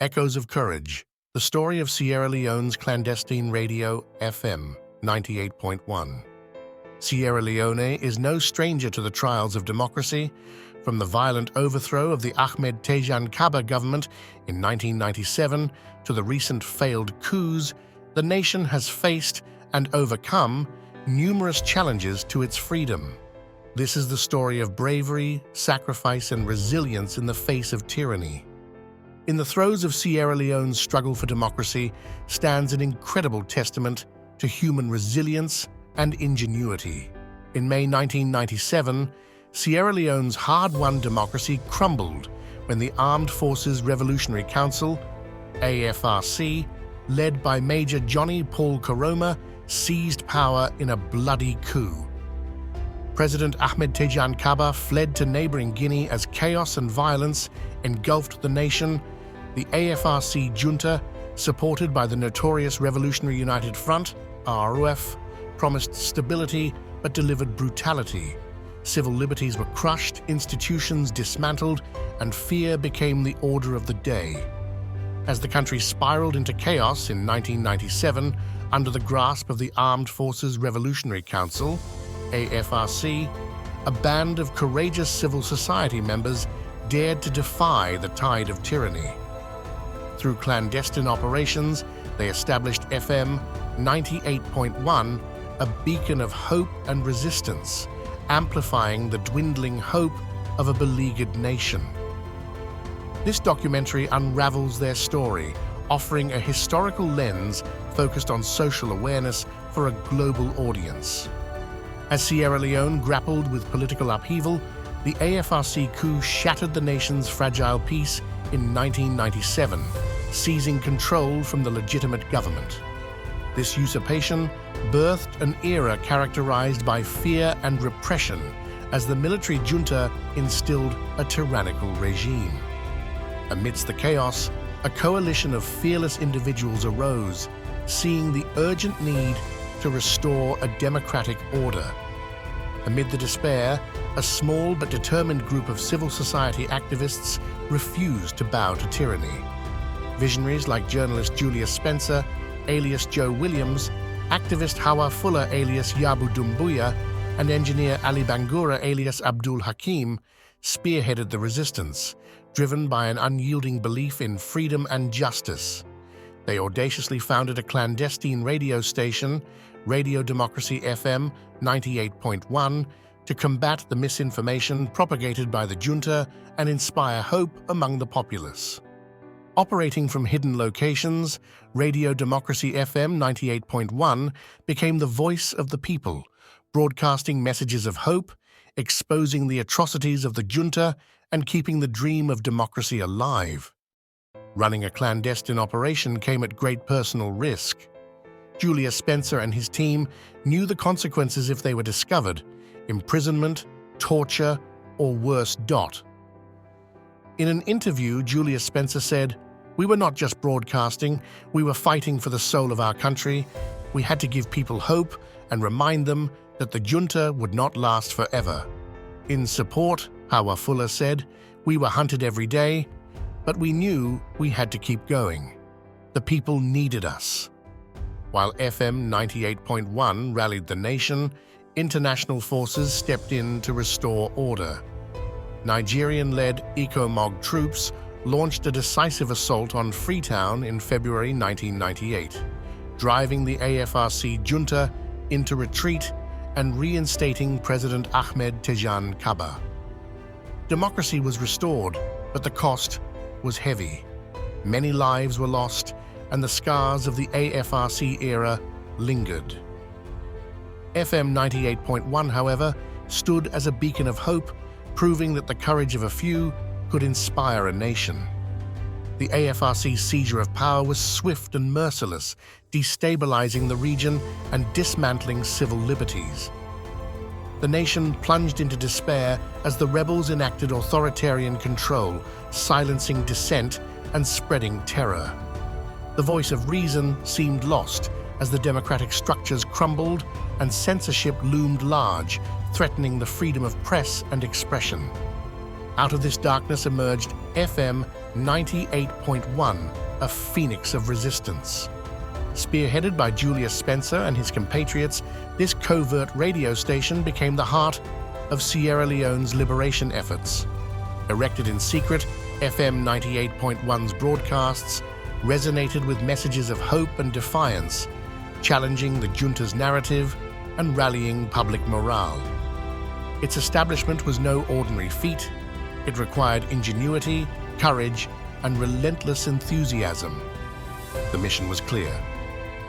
Echoes of Courage, the story of Sierra Leone's clandestine radio FM 98.1. Sierra Leone is no stranger to the trials of democracy. From the violent overthrow of the Ahmed Tejan Kaba government in 1997 to the recent failed coups, the nation has faced and overcome numerous challenges to its freedom. This is the story of bravery, sacrifice, and resilience in the face of tyranny. In the throes of Sierra Leone's struggle for democracy stands an incredible testament to human resilience and ingenuity. In May 1997, Sierra Leone's hard-won democracy crumbled when the Armed Forces Revolutionary Council, AFRC, led by Major Johnny Paul Koroma, seized power in a bloody coup. President Ahmed Tejan Kaba fled to neighboring Guinea as chaos and violence engulfed the nation. The AFRC junta, supported by the notorious Revolutionary United Front, RUF, promised stability but delivered brutality. Civil liberties were crushed, institutions dismantled, and fear became the order of the day. As the country spiraled into chaos in 1997 under the grasp of the Armed Forces Revolutionary Council, AFRC, a band of courageous civil society members dared to defy the tide of tyranny. Through clandestine operations, they established FM 98.1, a beacon of hope and resistance, amplifying the dwindling hope of a beleaguered nation. This documentary unravels their story, offering a historical lens focused on social awareness for a global audience. As Sierra Leone grappled with political upheaval, the AFRC coup shattered the nation's fragile peace in 1997, seizing control from the legitimate government. This usurpation birthed an era characterized by fear and repression as the military junta instilled a tyrannical regime. Amidst the chaos, a coalition of fearless individuals arose, seeing the urgent need to restore a democratic order. Amid the despair, a small but determined group of civil society activists refused to bow to tyranny. Visionaries like journalist Julius Spencer, alias Joe Williams, activist Hawa Fuller, alias Yabu Dumbuya, and engineer Ali Bangura, alias Abdul Hakim, spearheaded the resistance, driven by an unyielding belief in freedom and justice. They audaciously founded a clandestine radio station, Radio Democracy FM 98.1, to combat the misinformation propagated by the junta and inspire hope among the populace. Operating from hidden locations, Radio Democracy FM 98.1 became the voice of the people, broadcasting messages of hope, exposing the atrocities of the junta, and keeping the dream of democracy alive. Running a clandestine operation came at great personal risk. Julius Spencer and his team knew the consequences if they were discovered: imprisonment, torture, or worse. In an interview, Julius Spencer said, "We were not just broadcasting, we were fighting for the soul of our country. We had to give people hope and remind them that the junta would not last forever." In support, Hawa Fuller said, "We were hunted every day, but we knew we had to keep going. The people needed us." While FM 98.1 rallied the nation, international forces stepped in to restore order. Nigerian-led ECOMOG troops launched a decisive assault on Freetown in February 1998, driving the AFRC junta into retreat and reinstating President Ahmed Tejan Kaba. Democracy was restored, but the cost was heavy. Many lives were lost, and the scars of the AFRC era lingered. FM 98.1, however, stood as a beacon of hope, proving that the courage of a few could inspire a nation. The AFRC's seizure of power was swift and merciless, destabilizing the region and dismantling civil liberties. The nation plunged into despair as the rebels enacted authoritarian control, silencing dissent and spreading terror. The voice of reason seemed lost as the democratic structures crumbled and censorship loomed large, threatening the freedom of press and expression. Out of this darkness emerged FM 98.1, a phoenix of resistance. Spearheaded by Julius Spencer and his compatriots, this covert radio station became the heart of Sierra Leone's liberation efforts. Erected in secret, FM 98.1's broadcasts resonated with messages of hope and defiance, challenging the junta's narrative and rallying public morale. Its establishment was no ordinary feat. It required ingenuity, courage, and relentless enthusiasm. The mission was clear.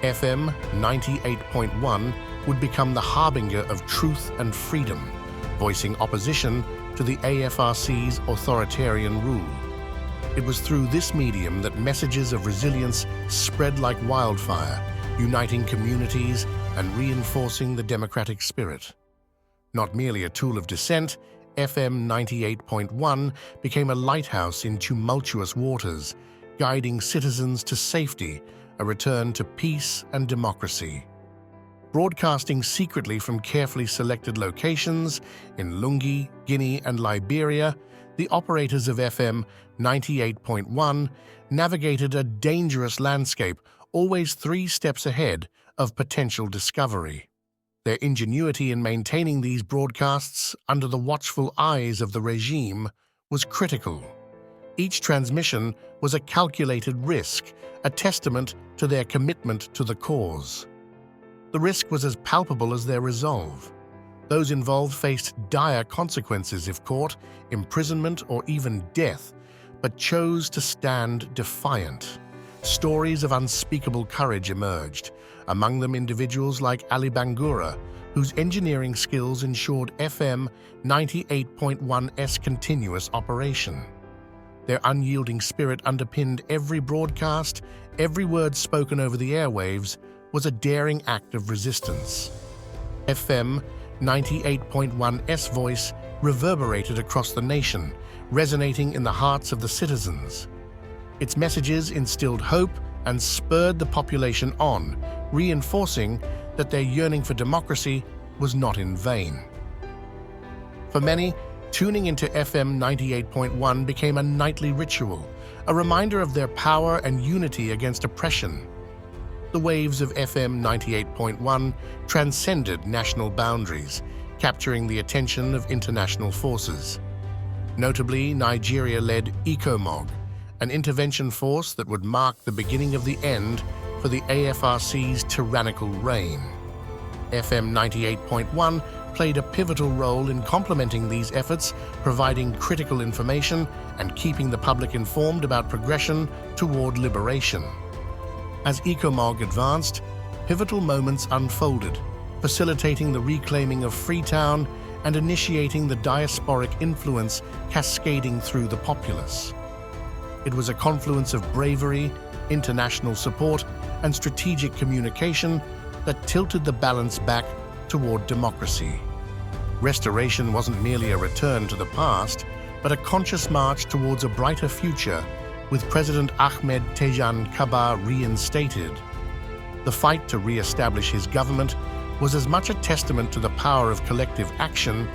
FM 98.1 would become the harbinger of truth and freedom, voicing opposition to the AFRC's authoritarian rule. It was through this medium that messages of resilience spread like wildfire, uniting communities and reinforcing the democratic spirit. Not merely a tool of dissent, FM 98.1 became a lighthouse in tumultuous waters, guiding citizens to safety, a return to peace and democracy. Broadcasting secretly from carefully selected locations in Lungi, Guinea, and Liberia, the operators of FM 98.1 navigated a dangerous landscape, always 3 steps ahead of potential discovery. Their ingenuity in maintaining these broadcasts under the watchful eyes of the regime was critical. Each transmission was a calculated risk, a testament to their commitment to the cause. The risk was as palpable as their resolve. Those involved faced dire consequences if caught, imprisonment or even death, but chose to stand defiant. Stories of unspeakable courage emerged, among them individuals like Ali Bangura, whose engineering skills ensured FM 98.1's continuous operation. Their unyielding spirit underpinned every broadcast. Every word spoken over the airwaves was a daring act of resistance. FM 98.1's voice reverberated across the nation, resonating in the hearts of the citizens. Its messages instilled hope and spurred the population on, reinforcing that their yearning for democracy was not in vain. For many, tuning into FM 98.1 became a nightly ritual, a reminder of their power and unity against oppression. The waves of FM 98.1 transcended national boundaries, capturing the attention of international forces. Notably, Nigeria led ECOMOG, an intervention force that would mark the beginning of the end for the AFRC's tyrannical reign. FM 98.1 played a pivotal role in complementing these efforts, providing critical information and keeping the public informed about progression toward liberation. As ECOMOG advanced, pivotal moments unfolded, facilitating the reclaiming of Freetown and initiating the diasporic influence cascading through the populace. It was a confluence of bravery, international support, and strategic communication that tilted the balance back toward democracy. Restoration wasn't merely a return to the past, but a conscious march towards a brighter future, with President Ahmed Tejan Kaba reinstated. The fight to re-establish his government was as much a testament to the power of collective action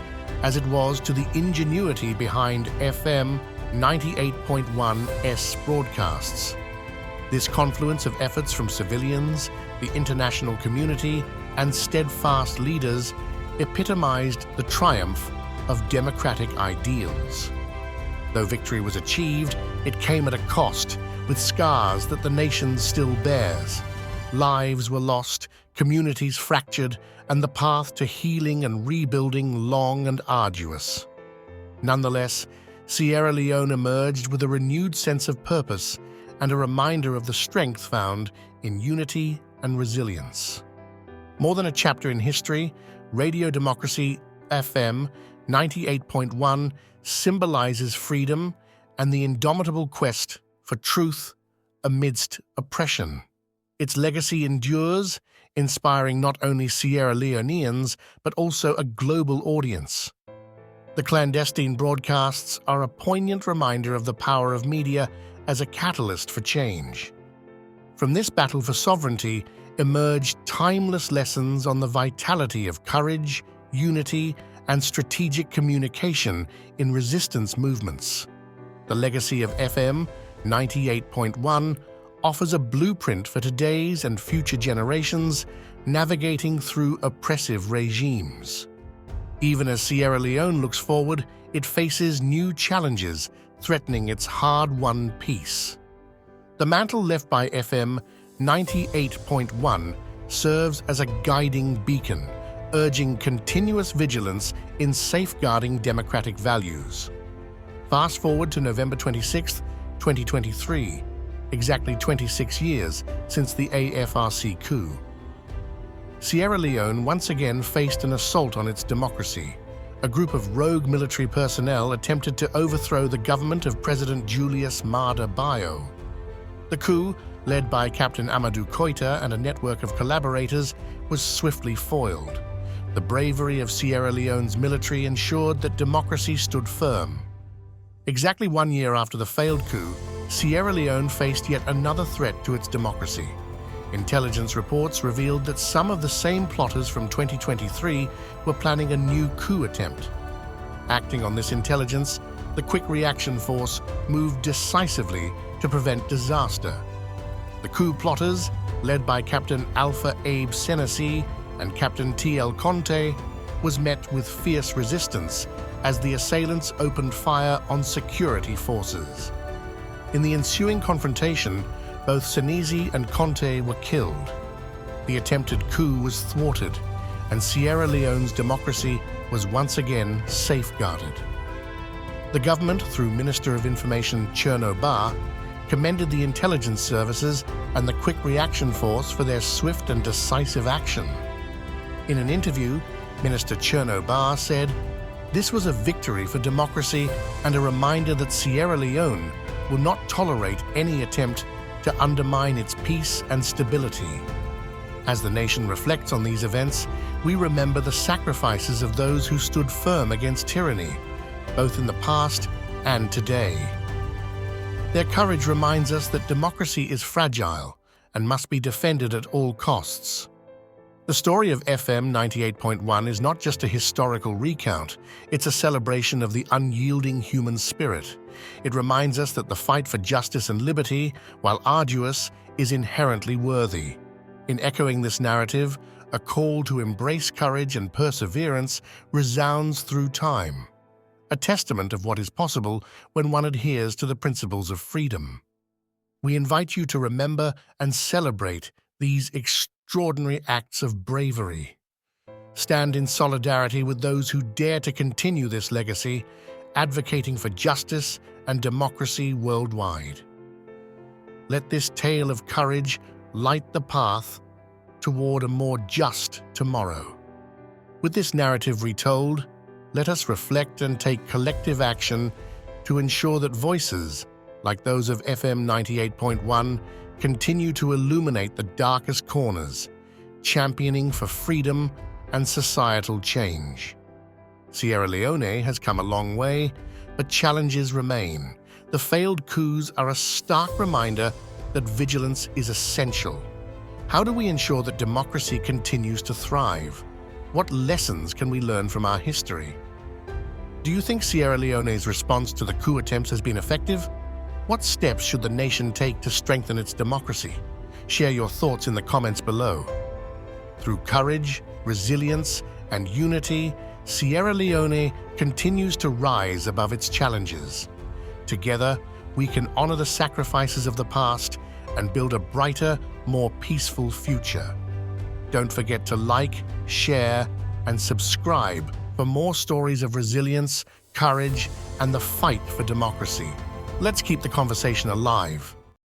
as it was to the ingenuity behind FM 98.1's broadcasts. This confluence of efforts from civilians, the international community, and steadfast leaders epitomized the triumph of democratic ideals. Though victory was achieved, it came at a cost, with scars that the nation still bears. Lives were lost, communities fractured, and the path to healing and rebuilding long and arduous. Nonetheless, Sierra Leone emerged with a renewed sense of purpose and a reminder of the strength found in unity and resilience. More than a chapter in history, Radio Democracy FM 98.1 symbolizes freedom and the indomitable quest for truth amidst oppression. Its legacy endures, inspiring not only Sierra Leoneans but also a global audience. The clandestine broadcasts are a poignant reminder of the power of media as a catalyst for change. From this battle for sovereignty emerged timeless lessons on the vitality of courage, unity, and strategic communication in resistance movements. The legacy of FM 98.1 offers a blueprint for today's and future generations navigating through oppressive regimes. Even as Sierra Leone looks forward, it faces new challenges threatening its hard-won peace. The mantle left by FM 98.1 serves as a guiding beacon, urging continuous vigilance in safeguarding democratic values. Fast forward to November 26, 2023, exactly 26 years since the AFRC coup. Sierra Leone once again faced an assault on its democracy. A group of rogue military personnel attempted to overthrow the government of President Julius Maada Bio. The coup, led by Captain Amadou Koita and a network of collaborators, was swiftly foiled. The bravery of Sierra Leone's military ensured that democracy stood firm. Exactly 1 year after the failed coup, Sierra Leone faced yet another threat to its democracy. Intelligence reports revealed that some of the same plotters from 2023 were planning a new coup attempt. Acting on this intelligence, the Quick Reaction Force moved decisively to prevent disaster. The coup plotters, led by Captain Alpha Abe Senesi and Captain T.L. Conte, was met with fierce resistance as the assailants opened fire on security forces. In the ensuing confrontation, both Senesi and Conte were killed. The attempted coup was thwarted, and Sierra Leone's democracy was once again safeguarded. The government, through Minister of Information Cherno Ba, commended the intelligence services and the Quick Reaction Force for their swift and decisive action. In an interview, Minister Cherno Ba said, "This was a victory for democracy and a reminder that Sierra Leone will not tolerate any attempt to undermine its peace and stability." As the nation reflects on these events, we remember the sacrifices of those who stood firm against tyranny, both in the past and today. Their courage reminds us that democracy is fragile and must be defended at all costs. The story of FM 98.1 is not just a historical recount, it's a celebration of the unyielding human spirit. It reminds us that the fight for justice and liberty, while arduous, is inherently worthy. In echoing this narrative, a call to embrace courage and perseverance resounds through time, a testament of what is possible when one adheres to the principles of freedom. We invite you to remember and celebrate these extraordinary acts of bravery. Stand in solidarity with those who dare to continue this legacy, advocating for justice and democracy worldwide. Let this tale of courage light the path toward a more just tomorrow. With this narrative retold, let us reflect and take collective action to ensure that voices, like those of FM 98.1, continue to illuminate the darkest corners, championing for freedom and societal change. Sierra Leone has come a long way, but challenges remain. The failed coups are a stark reminder that vigilance is essential. How do we ensure that democracy continues to thrive? What lessons can we learn from our history? Do you think Sierra Leone's response to the coup attempts has been effective? What steps should the nation take to strengthen its democracy? Share your thoughts in the comments below. Through courage, resilience, and unity, Sierra Leone continues to rise above its challenges. Together, we can honor the sacrifices of the past and build a brighter, more peaceful future. Don't forget to like, share, and subscribe for more stories of resilience, courage, and the fight for democracy. Let's keep the conversation alive.